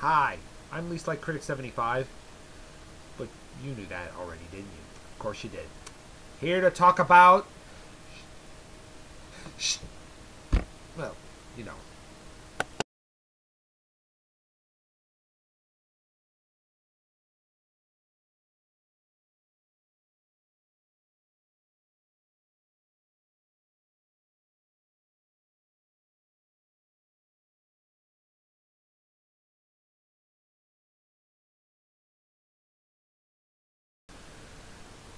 Hi, I'm Least Like Critic 75, but you knew that already, didn't you? Of course you did. Here to talk about. Well, you know.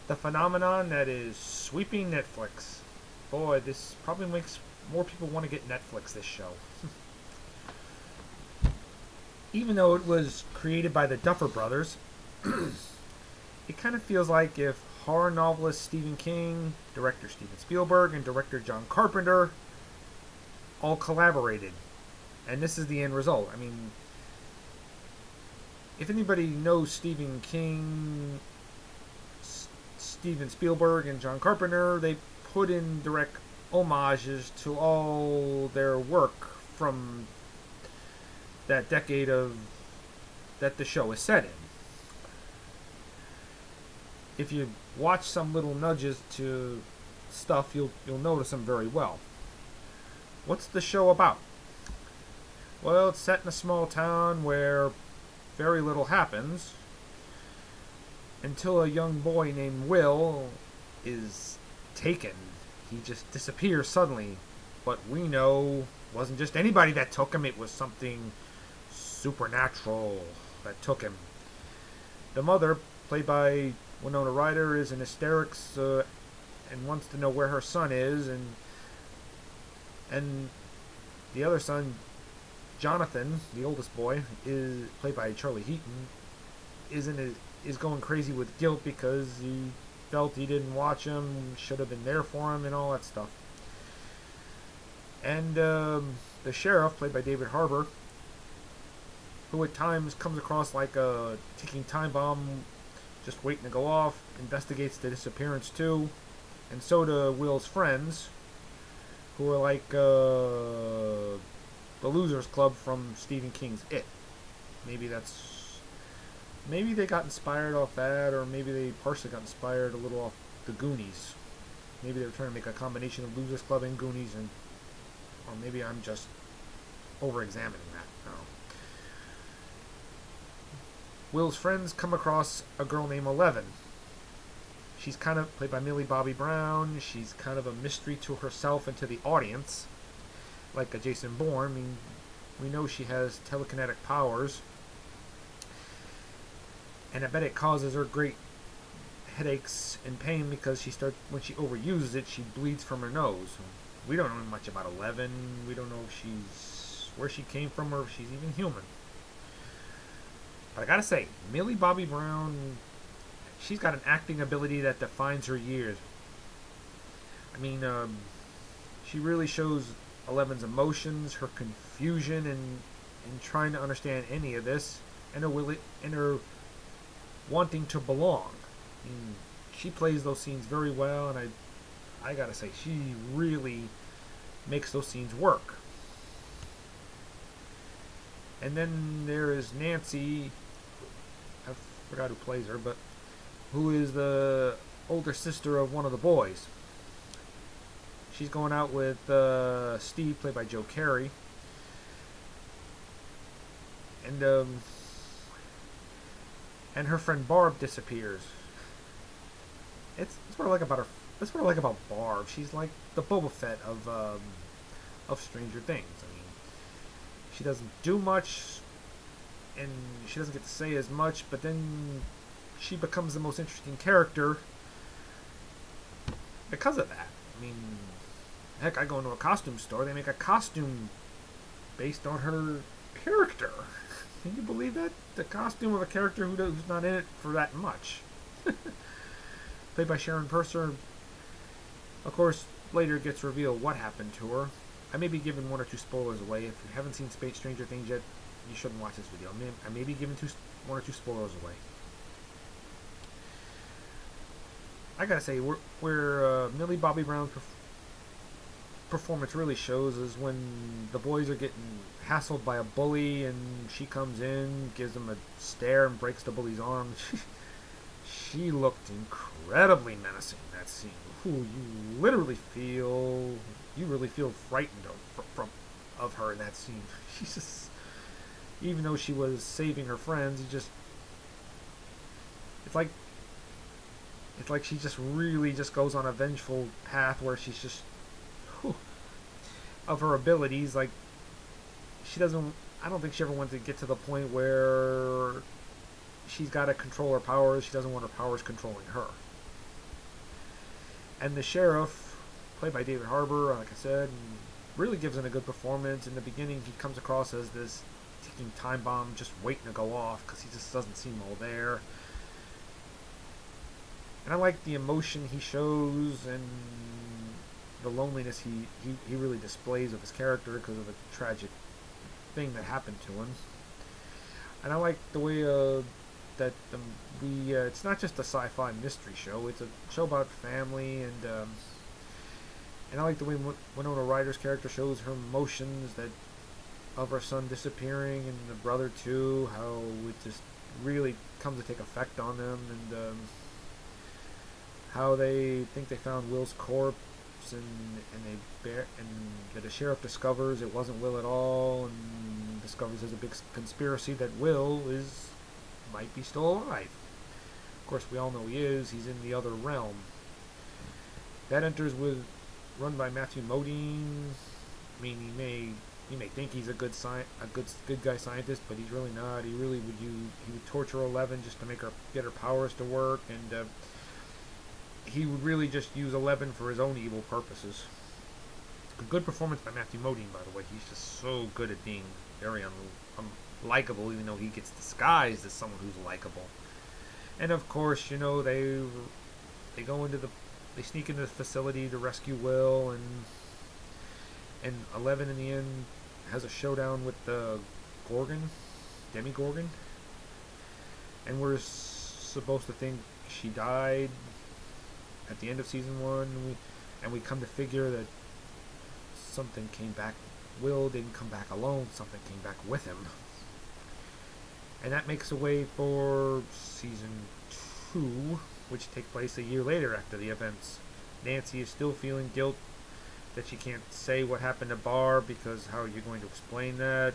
The phenomenon that is sweeping Netflix. Boy, this probably makes more people want to get Netflix this show. Even though it was created by the Duffer Brothers, it kind of feels like if horror novelist Stephen King, director Steven Spielberg, and director John Carpenter all collaborated. And this is the end result. I mean, if anybody knows Stephen King, Steven Spielberg, and John Carpenter, they put in direct homages to all their work from that decade of that the show is set in. If you watch some little nudges to stuff, you'll notice them very well. What's the show about? Well, it's set in a small town where very little happens until a young boy named Will is taken. He just disappears suddenly. But we know it wasn't just anybody that took him, it was something supernatural that took him. The mother, played by Winona Ryder, is in hysterics and wants to know where her son is, and the other son, Jonathan, the oldest boy, is played by Charlie Heaton, is going crazy with guilt because he felt he didn't watch him, should have been there for him, and all that stuff. And the sheriff, played by David Harbour, who at times comes across like a ticking time bomb just waiting to go off, investigates the disappearance too, and so do Will's friends, who are like the Losers Club from Stephen King's It. Maybe they got inspired off that, or maybe they partially got inspired a little off the Goonies. Maybe they were trying to make a combination of Losers Club and Goonies, or maybe I'm just over-examining that. I don't know. Will's friends come across a girl named Eleven. She's kind of played by Millie Bobby Brown. She's kind of a mystery to herself and to the audience, like a Jason Bourne. I mean, we know she has telekinetic powers, and I bet it causes her great headaches and pain because when she overuses it, she bleeds from her nose. We don't know much about Eleven. We don't know if where she came from or if she's even human. But I gotta say, Millie Bobby Brown, she's got an acting ability that defines her years. I mean, she really shows Eleven's emotions, her confusion, in trying to understand any of this, and her wanting to belong. I mean, she plays those scenes very well, and I gotta say, she really makes those scenes work. And then there is Nancy, I forgot who plays her, but who is the older sister of one of the boys. She's going out with Steve, played by Joe Carey, and her friend Barb disappears. It's what I like about her. That's what I like about Barb. She's like the Boba Fett of Stranger Things. I mean, she doesn't do much, and she doesn't get to say as much, but then she becomes the most interesting character because of that. I mean, heck, I go into a costume store, they make a costume based on her character. Can you believe that? The costume of a character who's not in it for that much. Played by Sharon Purser. Of course, later it gets revealed what happened to her. I may be giving one or two spoilers away. If you haven't seen Stranger Things yet, you shouldn't watch this video. I may be giving one or two spoilers away. I gotta say, where Millie Bobby Brown's performance really shows is when the boys are getting hassled by a bully and she comes in, gives them a stare and breaks the bully's arm. She looked incredibly menacing in that scene. Ooh, you really feel frightened of her in that scene. She's just, even though she was saving her friends, it's like she just really just goes on a vengeful path where she's just, whew, of her abilities, like she doesn't. I don't think she ever wants to get to the point where she's got to control her powers. She doesn't want her powers controlling her. And the sheriff, played by David Harbour, like I said, really gives in a good performance. In the beginning, he comes across as this ticking time bomb just waiting to go off because he just doesn't seem all there. And I like the emotion he shows and the loneliness he really displays of his character because of the tragic thing that happened to him. And I like the way that it's not just a sci-fi mystery show. It's a show about family, and I like the way Winona Ryder's character shows her emotions that of her son disappearing and the brother too. How it just really comes to take effect on them, and how they think they found Will's corpse, and the sheriff discovers it wasn't Will at all, and discovers there's a big conspiracy that Will might be still alive. Of course, we all know he is. He's in the other realm. That enters with run by Matthew Modine. I mean, he may think he's a good guy scientist, but he's really not. He would torture Eleven just to make her get her powers to work, and he would really just use Eleven for his own evil purposes. A good performance by Matthew Modine, by the way. He's just so good at being very unlikable, even though he gets disguised as someone who's likable. And of course, they sneak into the facility to rescue Will, and Eleven in the end has a showdown with the Demogorgon, and we're supposed to think she died at the end of season 1, and we come to figure that something came back. Will didn't come back alone. Something came back with him. And that makes a way for season 2, which takes place a year later after the events. Nancy is still feeling guilt that she can't say what happened to Barb, because how are you going to explain that?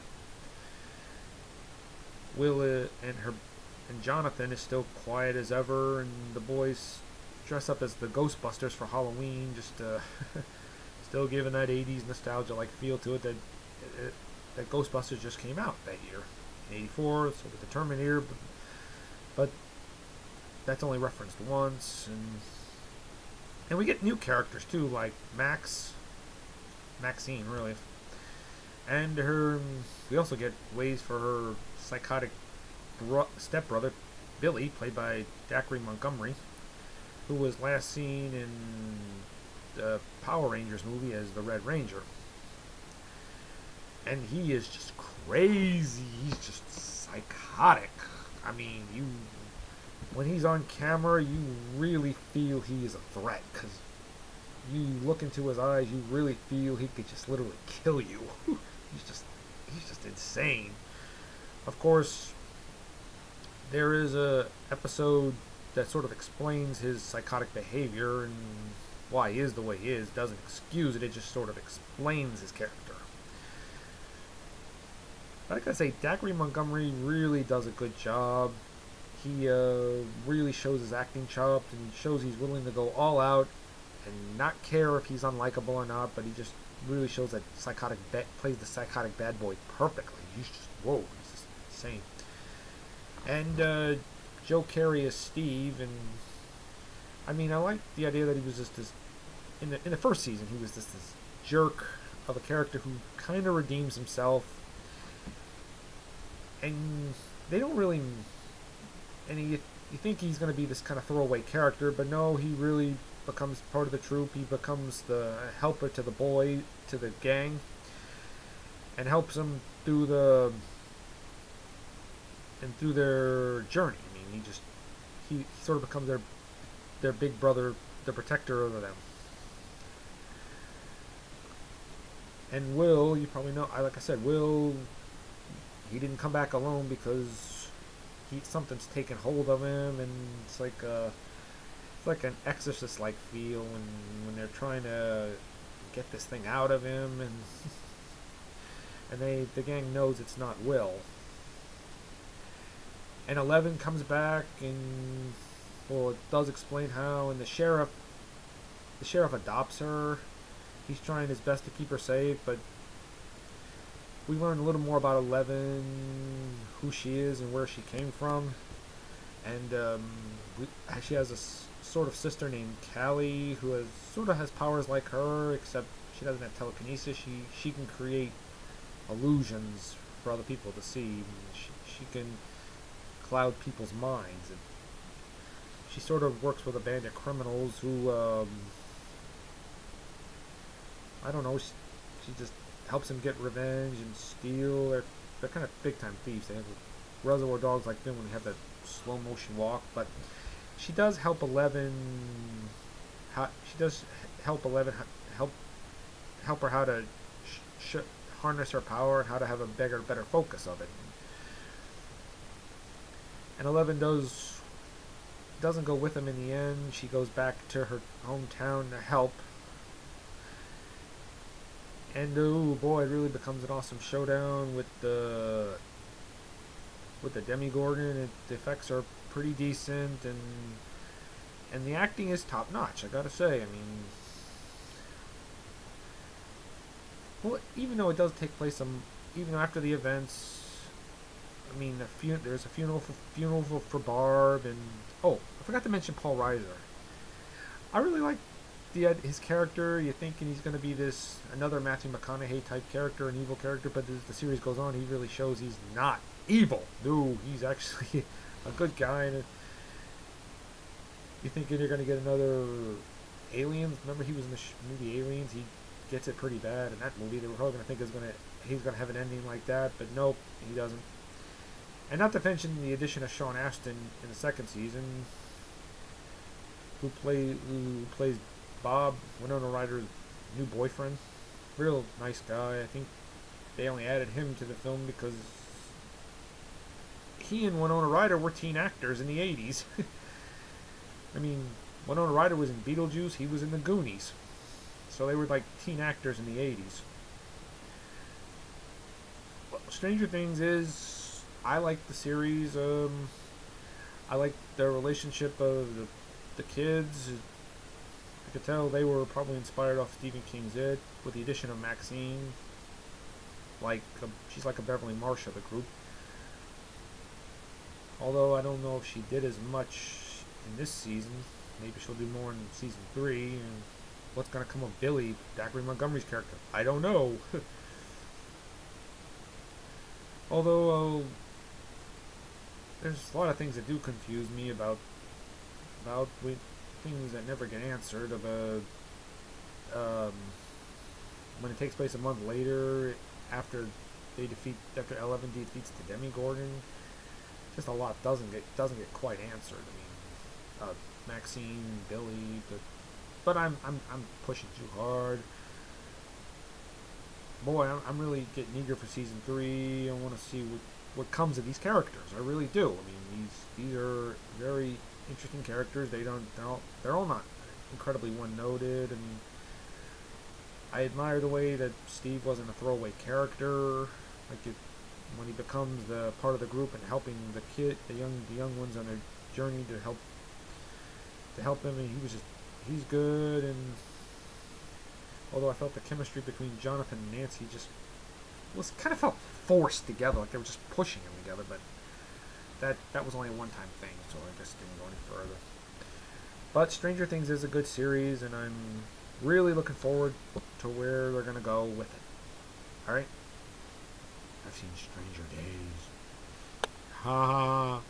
Will and Jonathan is still quiet as ever, and the boys dress up as the Ghostbusters for Halloween, just still giving that 80s nostalgia-like feel to it that Ghostbusters just came out that year. In 84, so with the Terminator, but that's only referenced once, and we get new characters too, like Maxine, really, and we also get ways for her psychotic stepbrother, Billy, played by Zachary Montgomery, who was last seen in the Power Rangers movie as the Red Ranger. And he is just crazy. He's just psychotic. I mean, when he's on camera, you really feel he is a threat, because you look into his eyes, you really feel he could just literally kill you. He's just insane. Of course, there is a episode that sort of explains his psychotic behavior and why he is the way he is. Doesn't excuse it, it just sort of explains his character. But I gotta say, Zachary Montgomery really does a good job. He really shows his acting chops, and shows he's willing to go all out and not care if he's unlikable or not, but he just really shows that plays the psychotic bad boy perfectly. He's just, whoa, he's just insane. And Joe Carey as Steve, and I mean, I like the idea that he was just this, in the first season, he was just this jerk of a character who kind of redeems himself, and they don't really, and you think he's going to be this kind of throwaway character, but no, he really becomes part of the troop. He becomes the helper to the gang, and helps them through their journey. I mean, he sort of becomes their big brother, the protector over them. And Will, you probably know, like I said, Will, he didn't come back alone because something's taken hold of him, and it's like an exorcist-like feel when they're trying to get this thing out of him, and the gang knows it's not Will. And 11 comes back, and well, it does explain how, and the sheriff adopts her. He's trying his best to keep her safe, but we learn a little more about 11, who she is and where she came from. And she has a sort of sister named Callie who sort of has powers like her, except she doesn't have telekinesis. She can create illusions for other people to see. She can cloud people's minds. And she sort of works with a band of criminals who, I don't know, she just helps them get revenge and steal. They're kind of big time thieves. They have Reservoir Dogs like them when they have that slow motion walk. But she does help 11. She does help 11 help her how to harness her power and how to have a better focus of it. And 11 doesn't go with them in the end. She goes back to her hometown to help. And oh boy, it really becomes an awesome showdown with the Demogorgon. And the effects are pretty decent, and the acting is top notch. I gotta say. I mean, well, even though it does take place even after the events. I mean, there's a funeral for Barb, and oh, I forgot to mention Paul Reiser. I really like his character. You're thinking he's going to be another Matthew McConaughey type character, an evil character, but as the series goes on, he really shows he's not evil. No, he's actually a good guy. And you're thinking you're going to get another Aliens. Remember, he was in the movie Aliens. He gets it pretty bad in that movie. They were probably going to think he's going to have an ending like that, but nope, he doesn't. And not to mention the addition of Sean Astin in the second season, who plays Bob, Winona Ryder's new boyfriend. Real nice guy. I think they only added him to the film because he and Winona Ryder were teen actors in the 80s. I mean, Winona Ryder was in Beetlejuice, he was in the Goonies. So they were like teen actors in the 80s. Well, Stranger Things is... I like the series. I like the relationship of the kids. I could tell they were probably inspired off Stephen King's It, with the addition of Maxine. She's like a Beverly Marsh of the group. Although I don't know if she did as much in this season. Maybe she'll do more in season 3. And what's going to come of Billy, Zachary Montgomery's character? I don't know. Although there's a lot of things that do confuse me about things that never get answered. When it takes place a month later, after 11 defeats the Demogorgon, just a lot doesn't get quite answered. I mean, Maxine, Billy, but I'm pushing too hard. Boy, I'm really getting eager for season 3. I want to see what comes of these characters. I really do. I mean, these are very interesting characters. They're all not incredibly one-noted. I mean, I admire the way that Steve wasn't a throwaway character. When he becomes the part of the group and helping the young ones on their journey to help them, and he's good. And although I felt the chemistry between Jonathan and Nancy kind of felt forced together, like they were just pushing them together, but that was only a one-time thing, so I just didn't go any further. But Stranger Things is a good series, and I'm really looking forward to where they're going to go with it. Alright? I've seen Stranger Days. Ha ha.